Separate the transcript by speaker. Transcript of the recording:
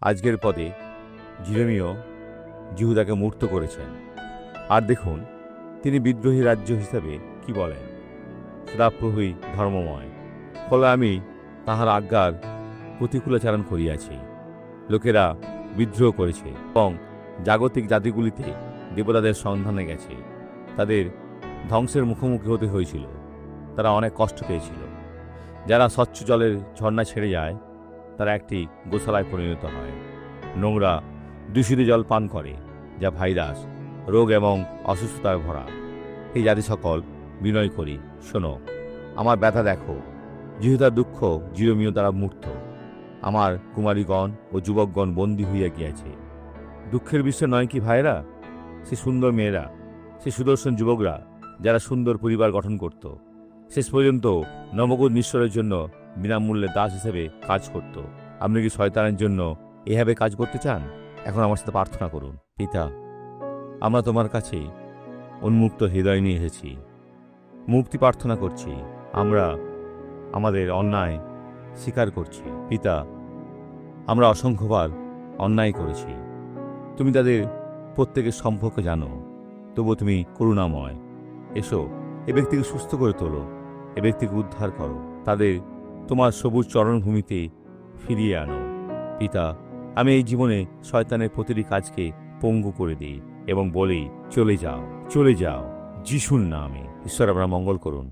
Speaker 1: আজকের পদে জিরেমীয় জিহুদাকে মূর্ত করেছেন। আর দেখুন তিনি বিদ্রোহী রাজ্য হিসাবে কি বলেন, সদাপ্রভুই ধর্মময়, ফলে আমি তাহার আজ্ঞার প্রতিকূলাচারণ করিয়াছি। লোকেরা বিদ্রোহ করেছে এবং জাগতিক জাতিগুলিতে দেবতাদের সন্ধানে গেছে। তাদের ধ্বংসের মুখোমুখি হতে হয়েছিল, তারা অনেক কষ্ট পেয়েছিল। যারা স্বচ্ছ জলের ঝর্ণা ছেড়ে যায় তারা একটি গোশালায় পরিণত হয়। নোংরা দূষিত জল পান করে, যা ভাইরাস, রোগ এবং অসুস্থতায় ভরা। এই জাতি সকল বিনয় করি, শোনো, আমার ব্যথা দেখো। জিহুদার দুঃখ জিরেমীয় দ্বারা মূর্ত। আমার কুমারীগণ ও যুবকগণ বন্দী হইয়া গিয়াছে। দুঃখের বিষয় নয় কি ভাইরা? সে সুন্দর মেয়েরা, সে সুদর্শন যুবকরা, যারা সুন্দর পরিবার গঠন করত, শেষ পর্যন্ত নবগত ঈশ্বরের জন্য বিনামূল্যে দাস হিসেবে কাজ করত। আপনি কি শয়তানের জন্য এভাবে কাজ করতে চান? এখন আমার সাথে প্রার্থনা করুন। পিতা, আমরা তোমার কাছে উন্মুক্ত হৃদয় নিয়ে এসেছি, মুক্তি প্রার্থনা করছি। আমরা আমাদের অন্যায় স্বীকার করছি। পিতা, আমরা অসংখ্যবার অন্যায় করেছি। তুমি তাদের প্রত্যেকের সম্পর্কে জানো, তবু তুমি করুণাময়। এসো, এ ব্যক্তিকে সুস্থ করে তোলো, এ ব্যক্তিকে উদ্ধার করো, তাদের তোমার সবুজ চরণভূমিতে ফিরিয়ে আনো। পিতা, আমি এই জীবনে শয়তানের প্রতিটি কাজকে পঙ্গু করে দিই এবং বলি, চলে যাও, চলে যাও, যিশুর নামে। ঈশ্বর আপনার মঙ্গল করুন।